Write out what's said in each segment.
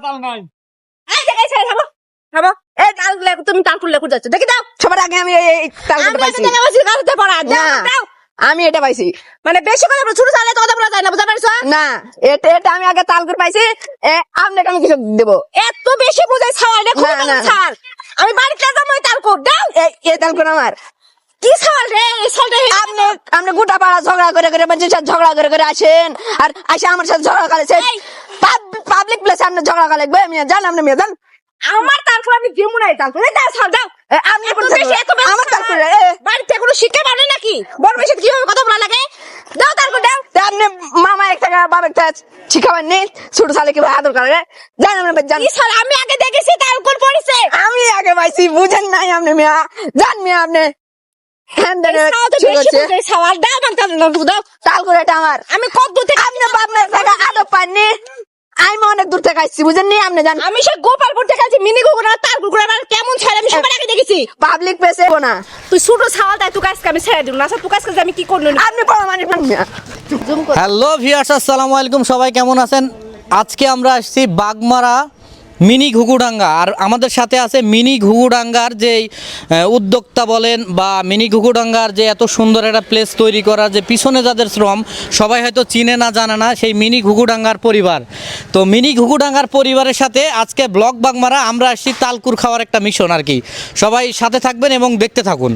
তাল নাই। এই দেখে ছেড়ে থামো থামো এই তালগুলো তুমি তালকুল লেখু যাচ্ছ দেখি দাও সবার আগে আমি এই তালকুটা পাইছি দাও আমি এটা পাইছি মানে বেশি করে ছোট চালে তো বলা যায় না বুঝতে পারছো না এটা এটা আমি আগে তালকুর পাইছি আপনাকে আমি কিছু দেবো এত বেশি বুঝাই ছাড় রে খুব না, না। ছাড় আমি বাড়িতে যাবো ওই তালকুল দাও এই তালকুর আমার কি ছাড় রে এই ছাড় আপনি আপনি গোটা পাড়া ঝগড়া করে মানুষের সাথে ঝগড়া করে আসেন আর আসে আমার সাথে ঝগড়া করেছেন পাবলিক প্লেসে আপনি ঝগড়া করে আমি জান আপনি মেয়ে জান আমার তালকুল আমি দিমু নাই তালকুল এই দাও ছাড় দাও আপনি এত বেশি আমার তালকুর বাড়িতে কোনো শিক্ষা পাবে নাকি বড় বেশি কিভাবে কথা বলা লাগে দাও তালকুল দাও আপনি মামা এক টাকা বাবা একটা শিখাবেন নি ছোট সালে কিভাবে আদর করে জান আপনি জান কি ছাড় আমি আগে দেখেছি তালকুল পড়িছে আমি আগে পাইছি বুঝেন নাই আপনি মিয়া জান মিয়া আপনি হ্যাঁ সওয়াল দাও আমার তালকুল দাও তালকুর এটা আমার আমি কত দূর থেকে আপনি বাপের টাকা আদর পাননি আমি অনেক দূর থেকে আসছি বুঝেন নি আপনি জান আমি সে গোপালপুর থেকে আছি মিনি গোগুড়া তালকুল করে আমার কেমন ছাড় আমি সবার আগে দেখেছি পাবলিক প্লেসে না তুই ছোট ছাওয়াল তাই তুই কাজকে আমি ছেড়ে দিব না তুই কাজকে আমি কি করব আপনি বড় মানুষ না মিয়া হ্যালো ভিউয়ার্স, আসসালামু আলাইকুম। সবাই কেমন আছেন? আজকে আমরা আসছি বাগমারা মিনি ঘুঘুডাঙ্গা, আর আমাদের সাথে আছে মিনি ঘুঘুডাঙ্গার যে উদ্যোক্তা বলেন বা মিনি ঘুঘুডাঙ্গার যে এত সুন্দর একটা প্লেস তৈরি করার যে পিছনে যাদের শ্রম, সবাই হয়তো চিনে না জানে না, সেই মিনি ঘুঘুডাঙ্গার পরিবার। তো মিনি ঘুঘুডাঙ্গার পরিবারের সাথে আজকে ব্লগ বাগমারা আমরা আসছি তালকুর খাওয়ার একটা মিশন আর কি। সবাই সাথে থাকবেন এবং দেখতে থাকুন।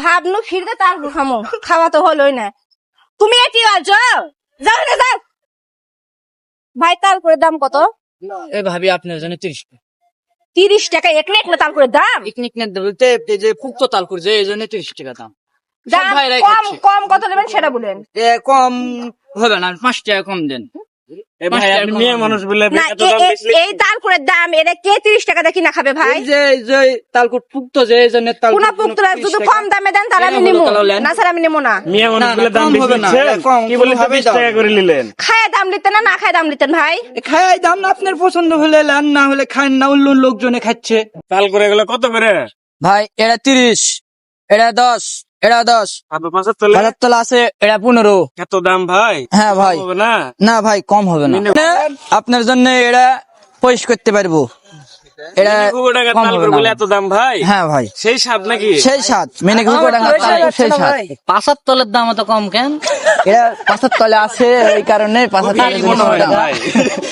ভাবনু ফিরতে তালকুল খামো খাওয়া তো হলোই না তুমি এটি আছো যাও না যাও ভাই তালকুলের দাম কত এ ভাবি আপনার জন্য 30 টাকা 30 টাকা একলা একলা তালকুলের দাম পিকনিক নেট বলতে এই যে পুক্ত তাল করছে এই জন্য 30 টাকা দাম। সব দাম ভাইরাই কম খাচ্ছে। কম কত নেবেন সেটা বলেন এ কম হবে না, 5 টাকা কম দেন। এ ভাই আপনি মেয়ে মানুষ বলে না এত দাম বেশি এই তালকুলের দাম এটা কে 30 টাকা দেখি না খাবে ভাই এই যে তালকুট পুক্ত যে এই জন্য তাল কোন পুত্রা যদি কম দামে দেন তাহলে আমি নিমু না স্যার আমি নিমু না মেয়ে মানুষ বলে দাম কম বেশি হবে না, দিচ্ছেন? কম কি বলে হবে 20 টাকা করে নিলেন? খায় দাম নিতেন না খায় দাম নিতেন ভাই খাই দাম না, আপনার পছন্দ হলে লান, না হলে খান না, অন্য লোকজনে খাচ্ছে। তাল করে এগুলো কত করে? ভাই এটা 30, এটা 10, এটা 10, আপনি 75 বাজার তলা আছে এটা 15। এত দাম ভাই? হ্যাঁ ভাই, হবে না? না ভাই কম হবে না। আপনার জন্য এটা পয়স করতে পারবো, এটা ঘুঘুডাঙ্গা কম তাল হবে করে না। বলে এত দাম ভাই? হ্যাঁ ভাই, সেই স্বাদ নাকি? সেই সাত মেনে ঘুঘুডাঙ্গা সেই সাত। 5 তলের দাম এত কম কেন? এটা 5 তলে আছে এই কারণে 5 তলে মনে হয় না ভাই।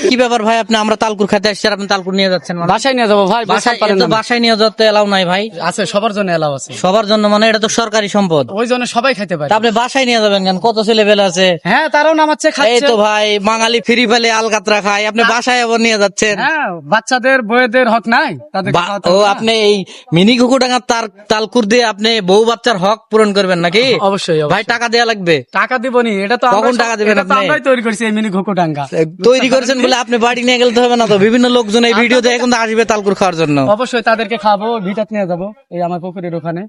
কি ব্যাপার ভাই, আপনি আমরা তালকুর খেতে আসছি আর আপনি তালকুর নিয়ে যাচ্ছেন মানে? বাসায় নিয়ে যাবো ভাই, বাসায় এত বাসায় নিয়ে যেতে এলাও নাই ভাই। আছে সবার জন্য এলাও আছে, সবার জন্য মানে এটা তো সরকারি সম্পদ। ওই জন্য সবাই খাইতে পারে। তা আপনি বাসায় নিয়ে যাবেন কেন? কত ছেলে পেলে আছে। হ্যাঁ তারাও নামাচ্ছে এই খাচ্ছে। তো ভাই বাঙালি ফ্রি পেলে আলকাতরা খায়, আপনি বাসায় আবার নিয়ে যাচ্ছেন। হ্যাঁ বাচ্চাদের বইয়েদের হক নাই তাদের ও আপনি এই মিনি ঘুঘুডাঙ্গার তালকুর দিয়ে আপনি বউ বাচ্চার হক পূরণ করবেন নাকি? অবশ্যই ভাই টাকা দেয়া লাগবে। টাকা দিবনি, এটা তো কখন টাকা দিবেন আপনি? আমরাই তৈরি করছি এই মিনি ঘুঘুডাঙ্গা। তৈরি করেছেন বলে আপনি বাড়ি নিয়ে গেলে তো হবে না, তো বিভিন্ন লোকজন এই ভিডিও দেখে কিন্তু আসবে তালকুর খাওয়ার জন্য। অবশ্যই তাদেরকে খাবো, ভিটাত নিয়ে যাবো এই আমার পুকুরের ওখানে,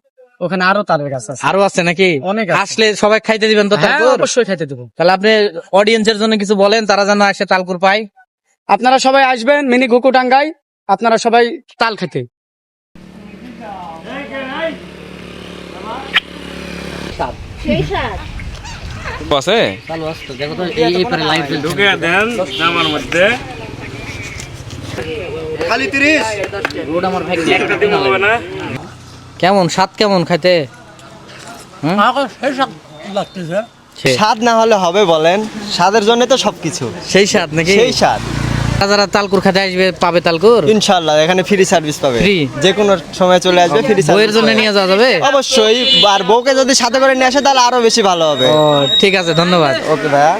ওখানে আরো তালের গাছ আছে। আরো আছে নাকি? অনেক আছে। আসলে সবাই খাইতে দিবেন তো হ্যাঁ তালকুর? অবশ্যই খাইতে দেবো। তাহলে আপনি অডিয়েন্সের জন্য কিছু বলেন, তারা যেন আসে তালকুর পায়। আপনারা সবাই আসবেন মিনি ঘুঘুডাঙ্গায়, আপনারা সবাই তাল খেতে। বসে এই পারে লাইট ঢুকে দেন জামার মধ্যে রোড আমার ভাই একটা দিব হবে না? কেমন স্বাদ, কেমন খাইতে? স্বাদ না হলে হবে বলেন? স্বাদের জন্য তো সবকিছু, সেই স্বাদ নাকি? সেই স্বাদ। যারা তালকুর খেতে আসবে পাবে তালকুর ইনশাআল্লাহ এখানে ফ্রি সার্ভিস পাবে, Free? যে কোনো সময় চলে আসবে ফ্রি বইয়ের সার্ভিস জন্য নিয়ে যাওয়া যাবে? অবশ্যই। আর বউকে যদি সাথে করে নিয়ে আসে তাহলে আরো বেশি ভালো হবে। ও ঠিক আছে, ধন্যবাদ। ওকে ভাইয়া।